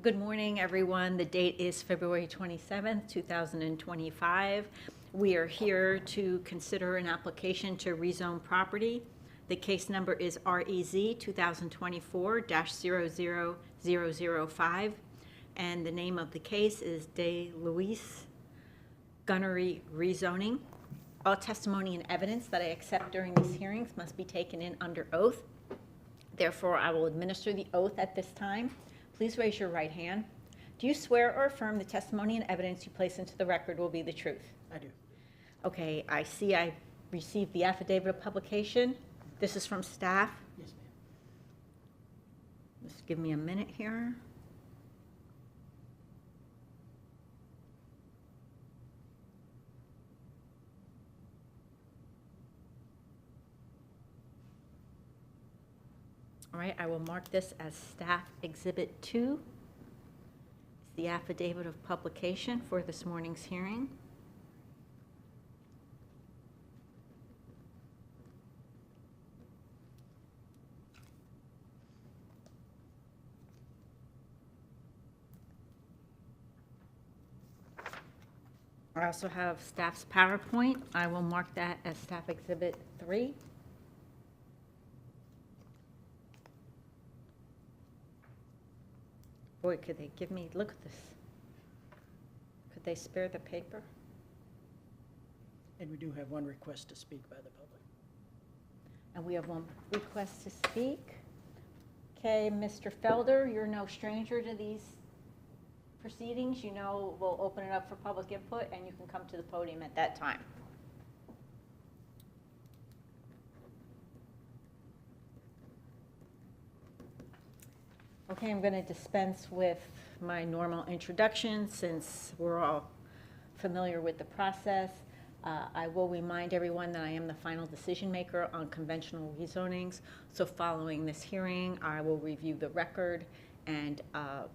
Good morning, everyone. The date is February 27th, 2025. We are here to consider an application to rezone property. The case number is REZ2024-00005, and the name of the case is Delouis Gunnery Rezoning. All testimony and evidence that I accept during these hearings must be taken in under oath. Therefore, I will administer the oath at this time. Please raise your right hand. Do you swear or affirm the testimony and evidence you place into the record will be the truth? I do. Okay, I see I received the affidavit of publication. This is from staff. Yes, ma'am. Just give me a minute here. All right, I will mark this as Staff Exhibit 2. It's the affidavit of publication for this morning's hearing. I also have staff's PowerPoint. I will mark that as Staff Exhibit 3. Boy, could they give me, look at this. Could they spare the paper? And we do have one request to speak by the public. And we have one request to speak. Okay, Mr. Felder, you're no stranger to these proceedings. You know we'll open it up for public input, and you can come to the podium at that time. Okay, I'm going to dispense with my normal introduction since we're all familiar with the process. I will remind everyone that I am the final decision maker on conventional rezonings. So following this hearing, I will review the record and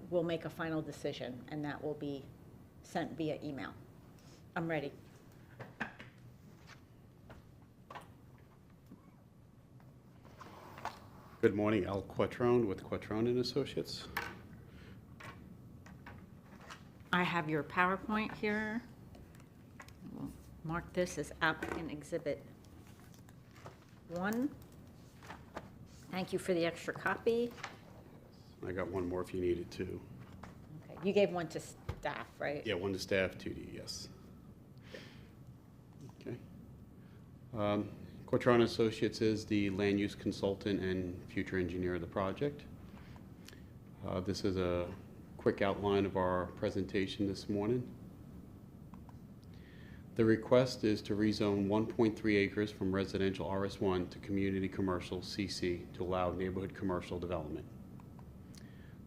we'll make a final decision, and that will be sent via email. I'm ready. Good morning, Al Quattrone with Quattrone and Associates. I have your PowerPoint here. We'll mark this as applicant exhibit 1. Thank you for the extra copy. I got one more if you need it too. Okay, you gave one to staff, right? Yeah, one to staff, 2D, yes. Okay. Quattrone Associates is the land use consultant and future engineer of the project. This is a quick outline of our presentation this morning. The request is to rezone 1.3 acres from residential RS1 to community commercial CC to allow neighborhood commercial development.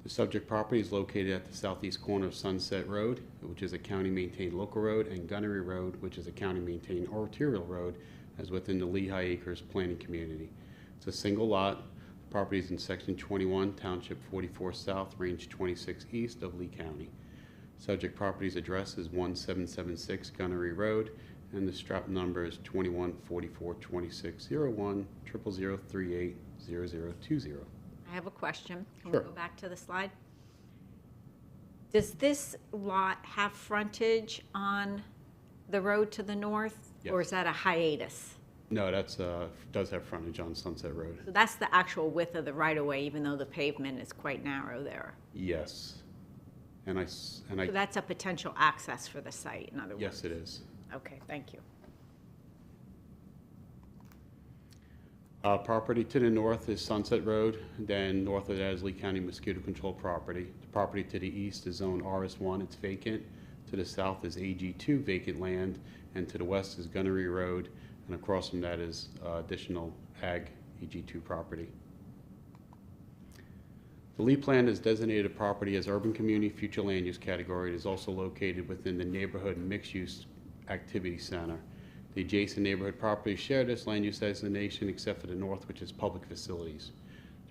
The subject property is located at the southeast corner of Sunset Road, which is a county-maintained local road, and Gunnery Road, which is a county-maintained arterial road, as within the Lehigh Acres planning community. It's a single lot. The property is in Section 21, Township 44 South, Range 26 East of Lee County. Subject property's address is 1776 Gunnery Road, and the strap number is 2144260100380020. I have a question. Can Sure. we go back to the slide? Does this lot have frontage on the road to the north? Yes. Or is that a hiatus? No, that's does have frontage on Sunset Road. So that's the actual width of the right-of-way, even though the pavement is quite narrow there. Yes. And So that's a potential access for the site, in other words? yes, it is. Okay, thank you. Property to the north is Sunset Road, then north of that is Lee County mosquito control property. The property to the east is zone RS1, it's vacant. To the south is AG2 vacant land, and to the west is Gunnery Road, and across from that is additional ag AG2 property. The Lee plan is designated a property as urban community future land use category. It is also located within the neighborhood mixed use activity center. The adjacent neighborhood properties share this land use designation except for the north, which is public facilities.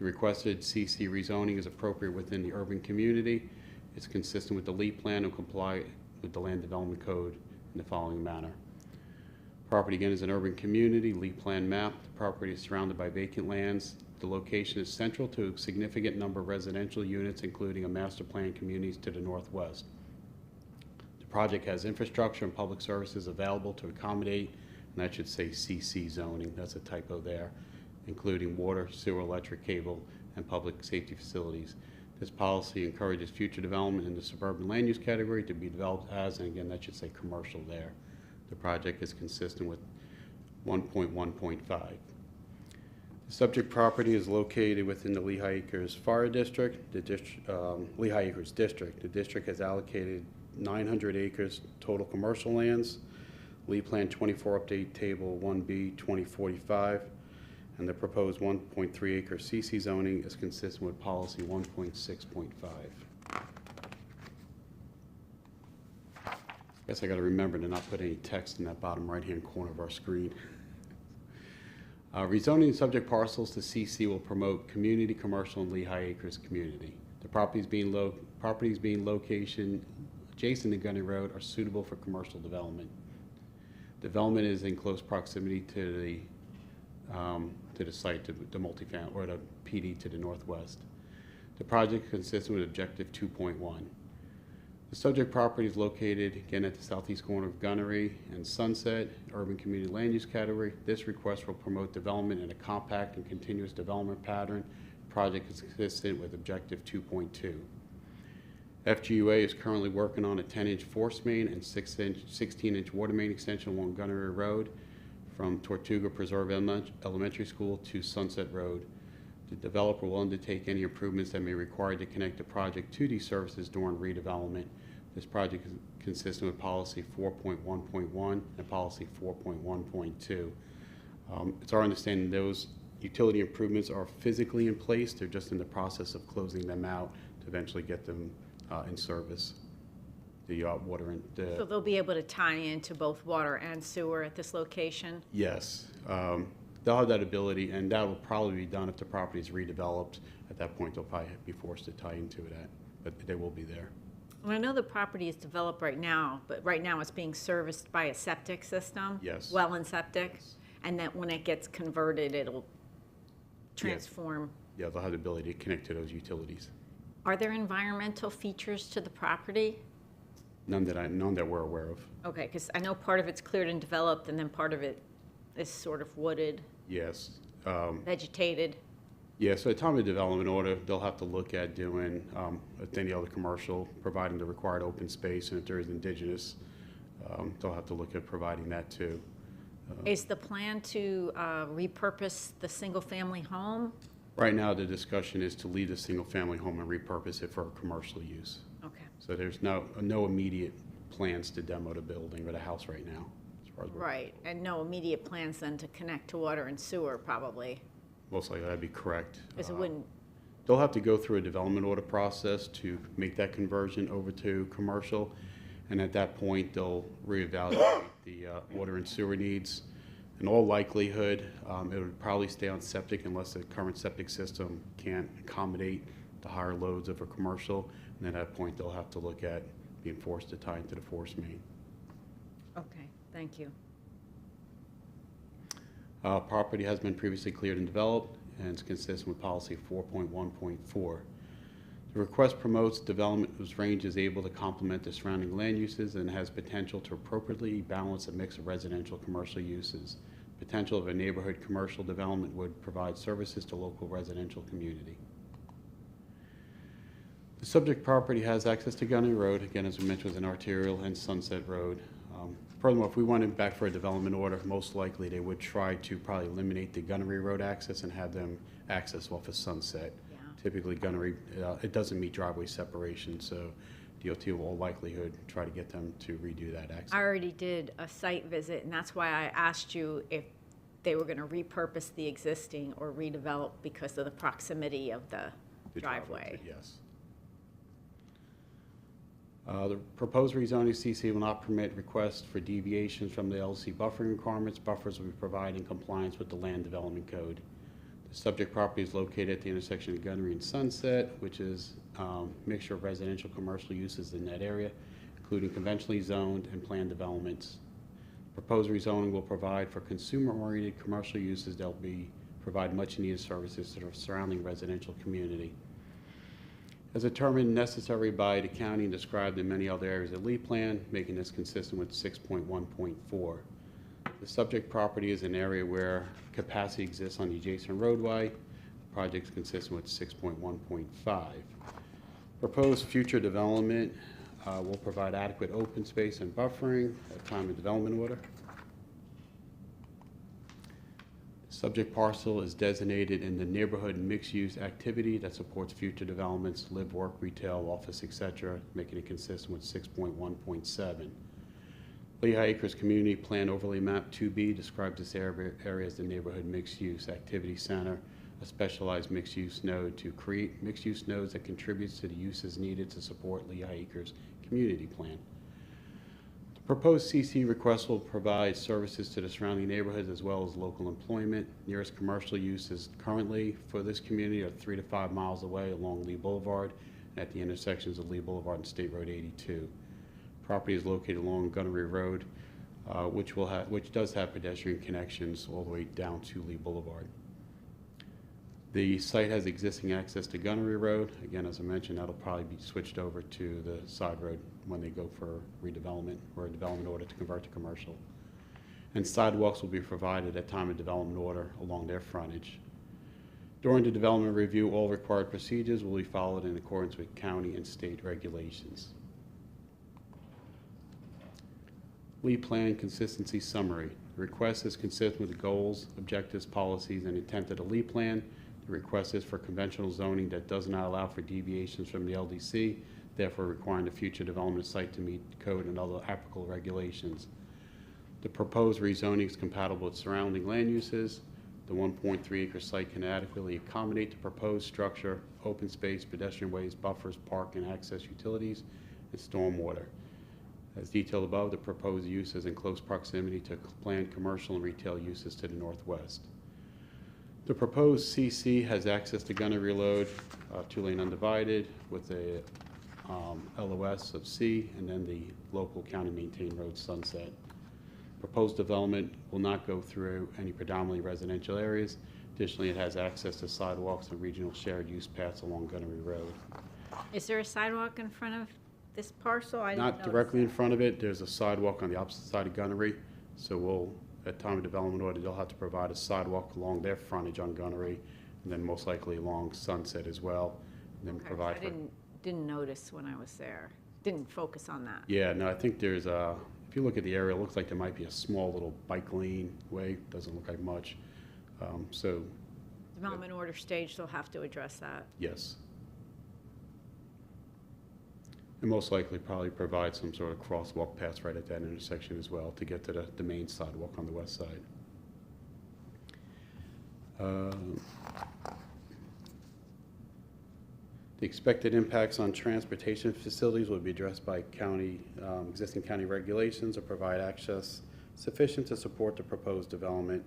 The requested CC rezoning is appropriate within the urban community. It's consistent with the Lee plan and comply with the land development code in the following manner. Property again is an urban community, LEED plan map. The property is surrounded by vacant lands. The location is central to a significant number of residential units, including a master plan communities to the northwest. The project has infrastructure and public services available to accommodate, and that should say CC zoning, that's a typo there, including water, sewer, electric, cable, and public safety facilities. This policy encourages future development in the suburban land use category to be developed as, and again, that should say commercial there. The project is consistent with 1.1.5. The subject property is located within the Lehigh Acres Fire District, Lehigh Acres District. The district has allocated 900 acres total commercial lands, LEED Plan 24 Update Table 1B 2045, and the proposed 1.3 acre CC zoning is consistent with policy 1.6.5. Guess I got to remember to not put any text in that bottom right-hand corner of our screen. Rezoning subject parcels to CC will promote community, commercial, and Lehigh Acres community. The properties being location adjacent to Gunnery Road are suitable for commercial development. Development is in close proximity to the site, to the multifamily, or the PD to the northwest. The project consists with objective 2.1. The subject property is located again at the southeast corner of Gunnery and Sunset, urban community land use category. This request will promote development in a compact and continuous development pattern. The project is consistent with objective 2.2. FGUA is currently working on a 10-inch force main and 16-inch water main extension along Gunnery Road from Tortuga Preserve Elementary School to Sunset Road. The developer will undertake any improvements that may be required to connect the project to these services during redevelopment. This project is consistent with policy 4.1.1 and policy 4.1.2. It's our understanding those utility improvements are physically in place. They're just in the process of closing them out to eventually get them in service. The water and So they'll be able to tie into both water and sewer at this location? yes. They'll have that ability, and that will probably be done if the property is redeveloped. At that point, they'll probably be forced to tie into that, but they will be there. Well, I know the property is developed right now, but right now it's being serviced by a septic system? Yes. Well and septic? Yes. And that when it gets converted, it'll transform? Yeah, they'll have the ability to connect to those utilities. Are there environmental features to the property? None that we're aware of. Okay, because I know part of it's cleared and developed, and then part of it is sort of wooded, Yes. vegetated. Yeah, so at time of development order, they'll have to look at doing any other commercial, providing the required open space, and if there is indigenous, they'll have to look at providing that too. Is the plan to repurpose the single-family home? Right now, the discussion is to leave the single-family home and repurpose it for commercial use. Okay. So there's no immediate plans to demo the building or the house right now, as far as we're Right, and no immediate plans then to connect to water and sewer, probably, most likely that'd be correct. because it wouldn't, They'll have to go through a development order process to make that conversion over to commercial, and at that point, they'll reevaluate the water and sewer needs. In all likelihood, it would probably stay on septic unless the current septic system can't accommodate the higher loads of a commercial, and at that point, they'll have to look at being forced to tie into the force main. okay, thank you. Property has been previously cleared and developed, and it's consistent with policy 4.1.4. The request promotes development whose range is able to complement the surrounding land uses and has potential to appropriately balance a mix of residential commercial uses. Potential of a neighborhood commercial development would provide services to local residential community. The subject property has access to Gunnery Road, again, as we mentioned, was an arterial, and Sunset Road. Furthermore, if we went back for a development order, most likely they would try to probably eliminate the Gunnery Road access and have them access off of Sunset. Yeah. Typically, Gunnery, it doesn't meet driveway separation, so DOT will all likelihood try to get them to redo that access. I already did a site visit, and that's why I asked you if they were going to repurpose the existing or redevelop because of the proximity of the driveway. Yes. The proposed rezoning CC will not permit requests for deviations from the LC buffering requirements. Buffers will be provided in compliance with the Land Development Code. The subject property is located at the intersection of Gunnery and Sunset, which is a mixture of residential commercial uses in that area, including conventionally zoned and planned developments. Proposed rezoning will provide for consumer-oriented commercial uses that will provide much-needed services to the surrounding residential community. As determined necessary by the county and described in many other areas of the LEED plan, making this consistent with 6.1.4. The subject property is an area where capacity exists on the adjacent roadway. The project is consistent with 6.1.5. Proposed future development will provide adequate open space and buffering at time of development order. Subject parcel is designated in the neighborhood mixed-use activity that supports future developments, live, work, retail, office, etc., making it consistent with 6.1.7. Lehigh Acres Community Plan Overlay Map 2B describes this area as the neighborhood mixed-use activity center, a specialized mixed-use node to create mixed-use nodes that contributes to the uses needed to support Lehigh Acres Community Plan. The proposed CC request will provide services to the surrounding neighborhoods as well as local employment. Nearest commercial uses currently for this community are 3 to 5 miles away along Lee Boulevard and at the intersections of Lee Boulevard and State Road 82. Property is located along Gunnery Road, which does have pedestrian connections all the way down to Lee Boulevard. The site has existing access to Gunnery Road. Again, as I mentioned, that'll probably be switched over to the side road when they go for redevelopment or a development order to convert to commercial. And sidewalks will be provided at time of development order along their frontage. During the development review, all required procedures will be followed in accordance with county and state regulations. LEED Plan Consistency Summary. The request is consistent with the goals, objectives, policies, and intent of the LEED Plan. The request is for conventional zoning that does not allow for deviations from the LDC, therefore requiring the future development site to meet code and other applicable regulations. The proposed rezoning is compatible with surrounding land uses. The 1.3 acre site can adequately accommodate the proposed structure, open space, pedestrian ways, buffers, park and access utilities, and stormwater. As detailed above, the proposed use is in close proximity to planned commercial and retail uses to the northwest. The proposed CC has access to Gunnery Road, 2-lane undivided, with a LOS of C, and then the local county maintained road Sunset. Proposed development will not go through any predominantly residential areas. Additionally, it has access to sidewalks and regional shared use paths along Gunnery Road. Is there a sidewalk in front of this parcel? I didn't Not notice directly in that. front of it. There's a sidewalk on the opposite side of Gunnery. So we'll, at time of development order, they'll have to provide a sidewalk along their frontage on Gunnery, and then most likely along Sunset as well. And then Okay, provide I for. didn't notice when I was there. Didn't focus on that. Yeah, no, I think there's a, if you look at the area, it looks like there might be a small little bike lane way. Doesn't look like much. So, Development order stage, they'll have to address that. yes. And most likely probably provide some sort of crosswalk paths right at that intersection as well to get to the main sidewalk on the west side. The expected impacts on transportation facilities will be addressed by county, existing county regulations or provide access sufficient to support the proposed development.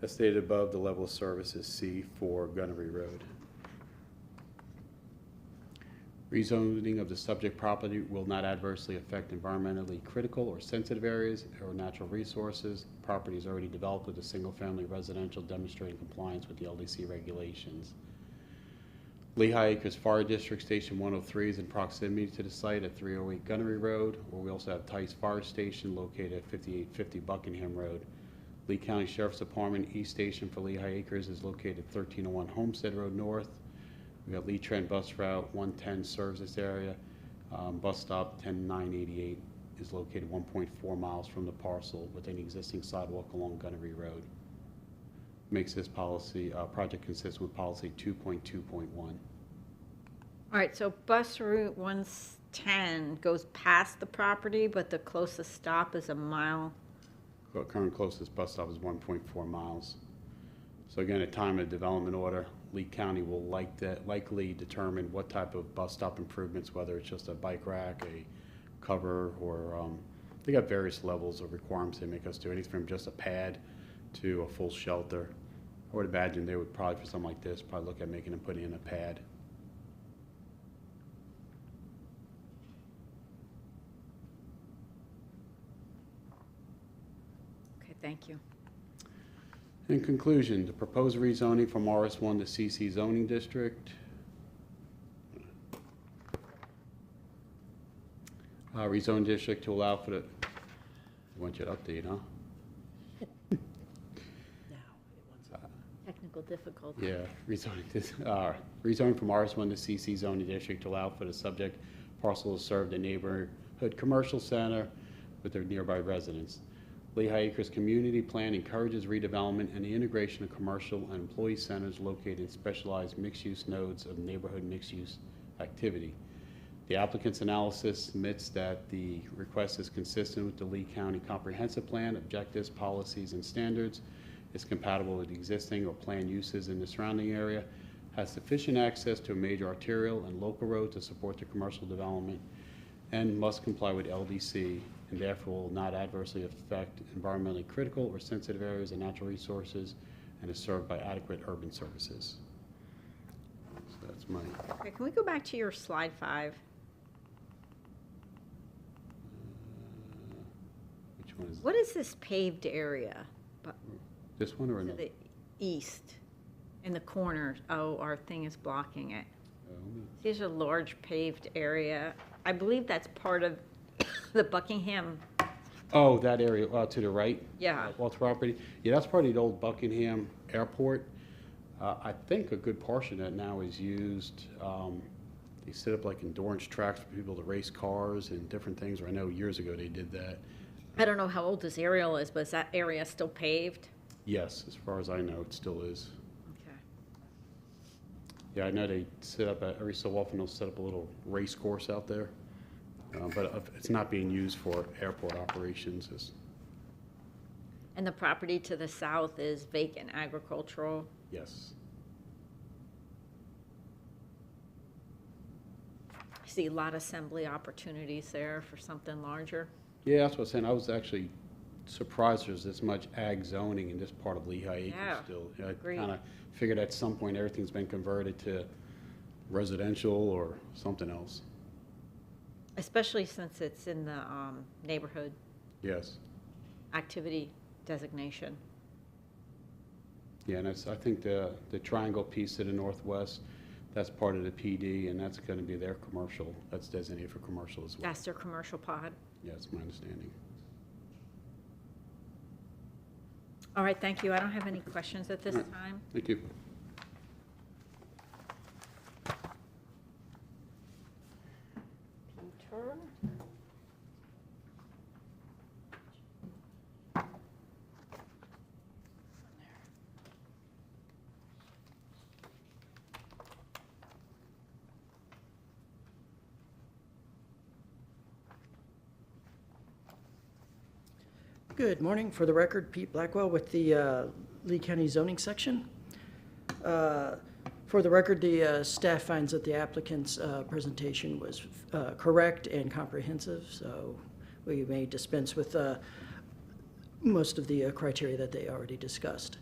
As stated above, the level of service is C for Gunnery Road. Rezoning of the subject property will not adversely affect environmentally critical or sensitive areas or natural resources. Property is already developed with a single-family residential demonstrating compliance with the LDC regulations. Lehigh Acres Fire District Station 103 is in proximity to the site at 308 Gunnery Road, where we also have Tice Fire Station located at 5850 Buckingham Road. Lee County Sheriff's Department East Station for Lehigh Acres is located at 1301 Homestead Road North. We got Lee Trent Bus Route 110 serves this area. Bus stop 10988 is located 1.4 miles from the parcel with an existing sidewalk along Gunnery Road. Makes this policy project consistent with policy 2.2.1. All right, so bus route 110 goes past the property, but the closest stop is a mile. Current closest bus stop is 1.4 miles. So again, at time of development order, Lee County will likely determine what type of bus stop improvements, whether it's just a bike rack, a cover, or they got various levels of requirements they make us do, anything from just a pad to a full shelter. I would imagine they would probably, for something like this, probably look at making them put in a pad. thank you. In conclusion, the proposed rezoning from RS1 to CC zoning district. Rezone district to allow for the, I want you to update, huh? Now, it wants Technical difficulty. Yeah, rezoning from RS1 to CC zoning district to allow for the subject parcel to serve the neighborhood commercial center with their nearby residents. Lehigh Acres Community Plan encourages redevelopment and the integration of commercial and employee centers located in specialized mixed-use nodes of neighborhood mixed-use activity. The applicant's analysis admits that the request is consistent with the Lee County Comprehensive Plan, objectives, policies, and standards, is compatible with existing or planned uses in the surrounding area, has sufficient access to a major arterial and local road to support the commercial development, and must comply with LDC, and therefore will not adversely affect environmentally critical or sensitive areas and natural resources, and is served by adequate urban services. So that's my, Okay, can we go back to your slide 5? which one is What is this paved area? this one or To another? the east, in the corner. Oh, our thing is blocking it. There's a large paved area. I believe that's part of the Buckingham. Oh, that area to the right? Yeah. Walt's property? Yeah, that's part of the old Buckingham Airport. I think a good portion of that now is used, they set up like endurance tracks for people to race cars and different things, or I know years ago they did that. I don't know how old this aerial is, but is that area still paved? Yes, as far as I know, it still is. Okay. Yeah, I know they set up, every so often they'll set up a little race course out there. But it's not being used for airport operations. And the property to the south is vacant agricultural. Yes. I see a lot of assembly opportunities there for something larger. Yeah, that's what I was saying. I was actually surprised there's this much ag zoning in this part of Lehigh Acres Yeah, still. I agreed. kind of figured at some point everything's been converted to residential or something else. Especially since it's in the neighborhood Yes. activity designation. Yeah, and I think the triangle piece to the northwest, that's part of the PD, and that's going to be their commercial. That's designated for commercial as well. That's their commercial pod. Yeah, that's my understanding. All right, thank you. I don't have any questions at this All right. time. Thank you. Peter? Good morning. For the record, Pete Blackwell with the Lee County Zoning Section. For the record, the staff finds that the applicant's presentation was correct and comprehensive, so we may dispense with most of the criteria that they already discussed.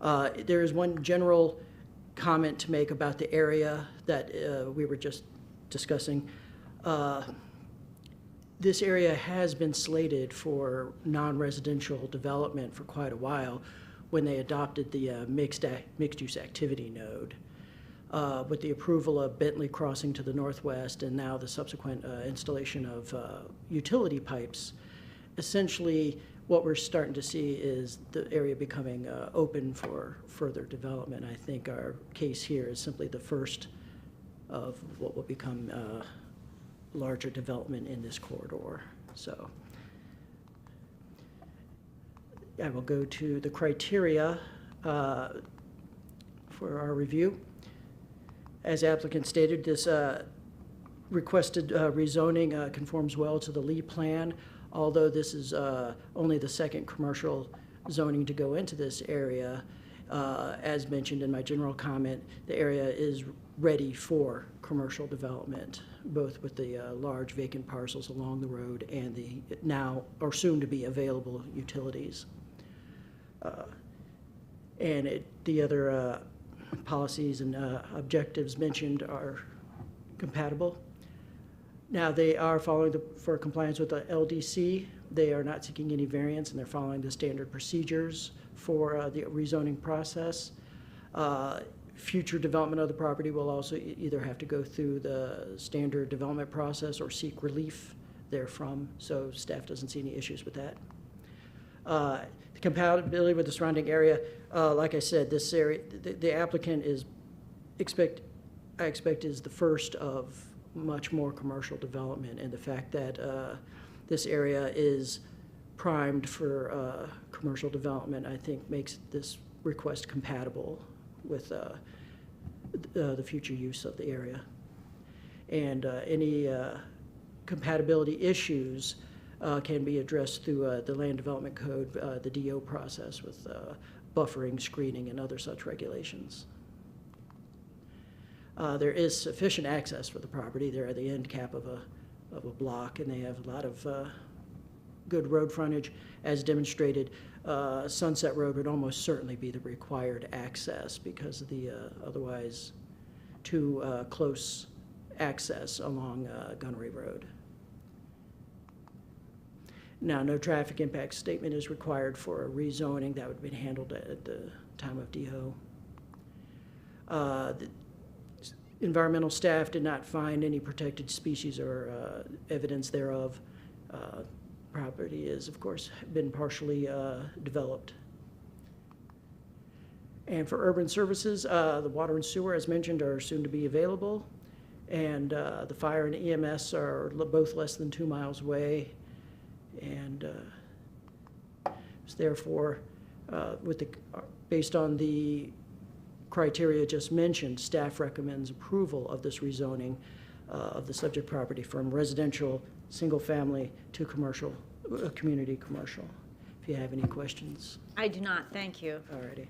There is one general comment to make about the area that we were just discussing. This area has been slated for non-residential development for quite a while when they adopted the mixed-use activity node. With the approval of Bentley Crossing to the northwest and now the subsequent installation of utility pipes, essentially what we're starting to see is the area becoming open for further development. I think our case here is simply the first of what will become larger development in this corridor. So I will go to the criteria for our review. As applicant stated, this requested rezoning conforms well to the Lee plan, although this is only the second commercial zoning to go into this area. As mentioned in my general comment, the area is ready for commercial development, both with the large vacant parcels along the road and the now or soon to be available utilities. The other policies and objectives mentioned are compatible. Now they are following for compliance with the LDC They are not seeking any variance, and they're following the standard procedures for the rezoning process. Future development of the property will also either have to go through the standard development process or seek relief therefrom, so staff doesn't see any issues with that. The compatibility with the surrounding area, like I said, this area, the applicant is I expect is the first of much more commercial development, and the fact that this area is primed for commercial development, I think makes this request compatible with the future use of the area. And any compatibility issues can be addressed through the Land Development Code, the DO process with buffering, screening, and other such regulations. There is sufficient access for the property. They're at the end cap of a block, and they have a lot of good road frontage. As demonstrated, Sunset Road would almost certainly be the required access because of the otherwise too close access along Gunnery Road. Now, no traffic impact statement is required for a rezoning. That would have been handled at the time of DO. The environmental staff did not find any protected species or evidence thereof. Property is, of course, been partially developed. And for urban services, the water and sewer, as mentioned, are soon to be available. And the fire and EMS are both less than 2 miles away. And therefore, based on the criteria just mentioned, staff recommends approval of this rezoning of the subject property from residential, single-family to commercial, community commercial. If you have any questions. I do not, thank you. Alrighty.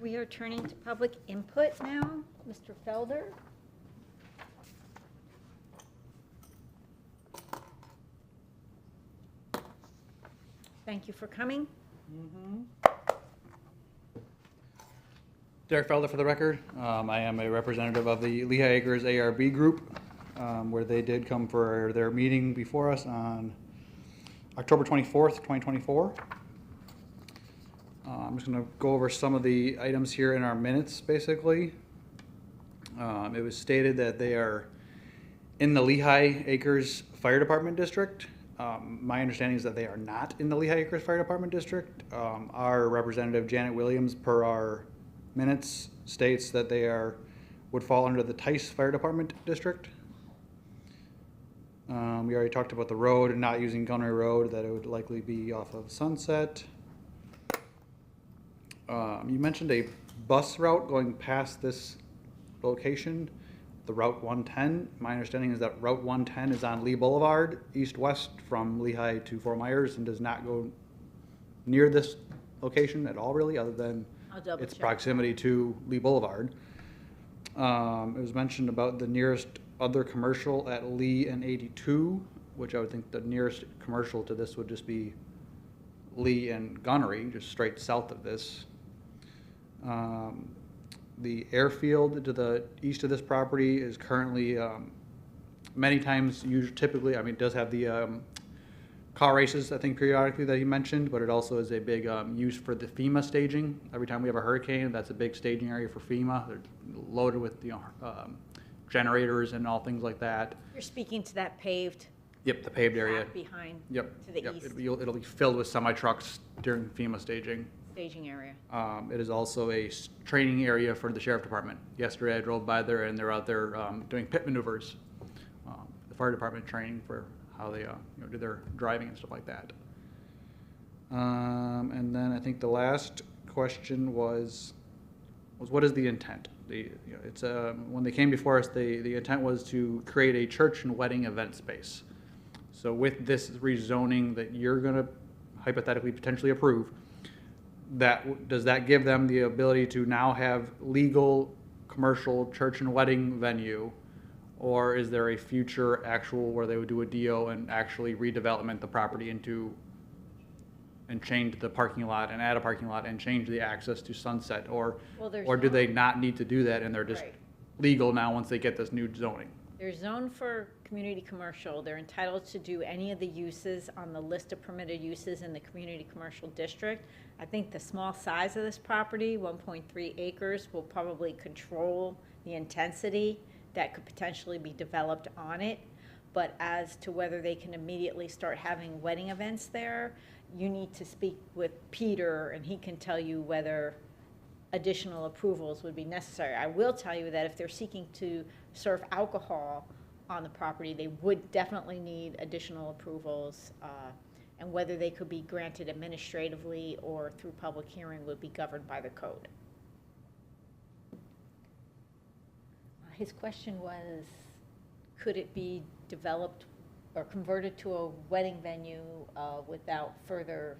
We are turning to public input now. Mr. Felder? Thank you for coming. Derek Felder for the record. I am a representative of the Lehigh Acres ARB group, where they did come for their meeting before us on October 24th, 2024. I'm just going to go over some of the items here in our minutes, basically. It was stated that they are in the Lehigh Acres Fire Department District. My understanding is that they are not in the Lehigh Acres Fire Department District. Our representative, Janet Williams, per our minutes, states that they would fall under the Tice Fire Department District. We already talked about the road and not using Gunnery Road, that it would likely be off of Sunset. You mentioned a bus route going past this location, the Route 110. My understanding is that Route 110 is on Lee Boulevard, east-west from Lehigh to Fort Myers, and does not go near this location at all, really, other than its proximity to Lee Boulevard. It was mentioned about the nearest other commercial at Lee and 82, which I would think the nearest commercial to this would just be Lee and Gunnery, just straight south of this. The airfield to the east of this property is currently many times used, typically, I mean, it does have the car races, I think, periodically that he mentioned, but it also is a big use for the FEMA staging. Every time we have a hurricane, that's a big staging area for FEMA. They're loaded with, generators and all things like that. You're speaking to that paved Yep, the paved area. path behind Yep. to the Yep. east It'll be filled with semi-trucks during FEMA staging. staging area. It is also a training area for the sheriff department. Yesterday I drove by there and they're out there doing pit maneuvers. The fire department training for how they do their driving and stuff like that. And then I think the last question was what is the intent? It's when they came before us, the intent was to create a church and wedding event space. So with this rezoning that you're going to hypothetically potentially approve, does that give them the ability to now have legal commercial church and wedding venue, or is there a future actual where they would do a DO and actually redevelopment the property into and change the parking lot and add a parking lot and change the access to Sunset, or do they not need to do that and they're just Right. legal now once they get this new zoning? They're zoned for community commercial, they're entitled to do any of the uses on the list of permitted uses in the community commercial district. I think the small size of this property, 1.3 acres, will probably control the intensity that could potentially be developed on it. But as to whether they can immediately start having wedding events there, you need to speak with Peter, and he can tell you whether additional approvals would be necessary. I will tell you that if they're seeking to serve alcohol on the property, they would definitely need additional approvals, and whether they could be granted administratively or through public hearing would be governed by the code. His question was, could it be developed or converted to a wedding venue without further,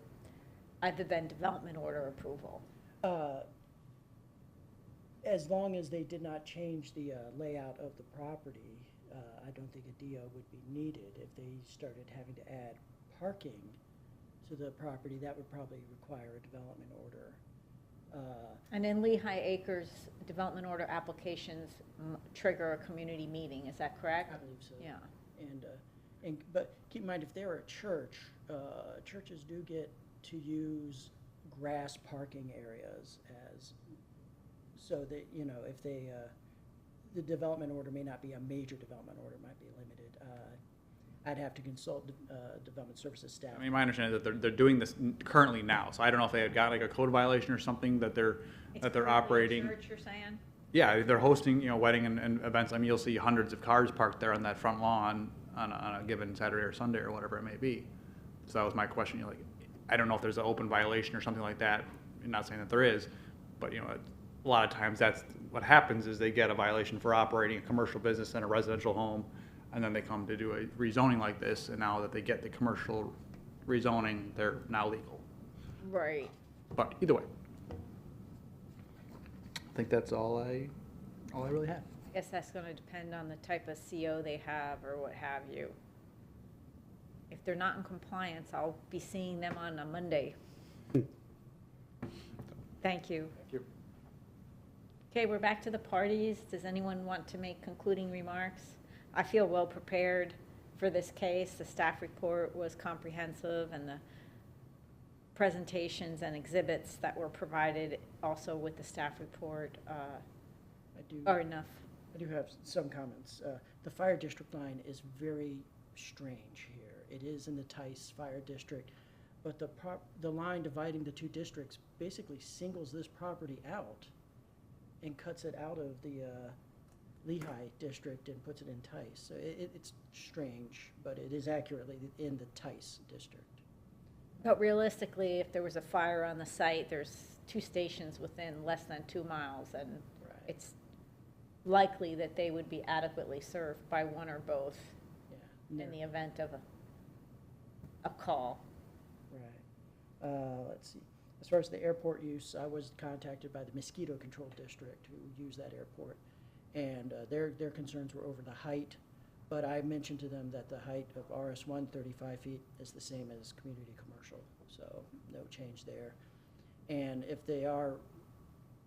other than development order approval? As long as they did not change the layout of the property, I don't think a DO would be needed. If they started having to add parking to the property, that would probably require a development order. And in Lehigh Acres, development order applications trigger a community meeting, is that correct? I believe so. Yeah. But keep in mind, if they're a church, churches do get to use grass parking areas as, so that, you know, if they, the development order may not be a major development order, it might be limited. I'd have to consult development services staff. I mean, my understanding is that they're doing this currently now, so I don't know if they had got like a code violation or something that they're operating. Church, you're saying? Yeah, they're hosting, you know, wedding and events. I mean, you'll see hundreds of cars parked there on that front lawn on a given Saturday or Sunday or whatever it may be. So that was my question. You know, like, I don't know if there's an open violation or something like that. I'm not saying that there is, but you know, a lot of times that's what happens is they get a violation for operating a commercial business in a residential home, and then they come to do a rezoning like this, and now that they get the commercial rezoning, they're now legal. Right. But either way, I think that's all I really have. I guess that's going to depend on the type of CO they have or what have you. If they're not in compliance, I'll be seeing them on a Monday. Thank you. Thank you. Okay, we're back to the parties. Does anyone want to make concluding remarks? I feel well prepared for this case. The staff report was comprehensive, and the presentations and exhibits that were provided also with the staff report are enough. I do have some comments. The fire district line is very strange here. It is in the Tice Fire District, but the line dividing the two districts basically singles this property out and cuts it out of the Lehigh district and puts it in Tice. So it's strange, but it is accurately in the Tice district. But realistically, if there was a fire on the site, there's 2 stations within less than 2 miles, and Right. it's likely that they would be adequately served by one or both Yeah. in the event of a call. Right. Let's see. As far as the airport use, I was contacted by the mosquito control district who use that airport, and their concerns were over the height. But I mentioned to them that the height of RS1, 35 feet, is the same as community commercial, so no change there. And if they are,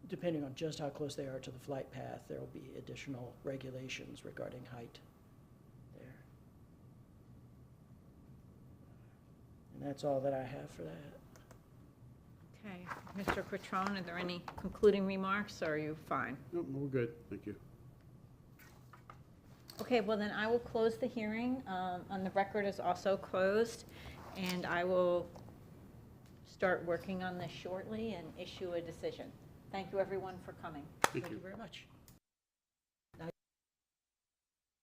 depending on just how close they are to the flight path, there will be additional regulations regarding height there. And that's all that I have for that. Okay, Mr. Quattrone, are there any concluding remarks, or are you fine? No, we're good, thank you. Okay, well then I will close the hearing. On the record is also closed, and I will start working on this shortly and issue a decision. Thank you, everyone, for coming. Thank you. Very much.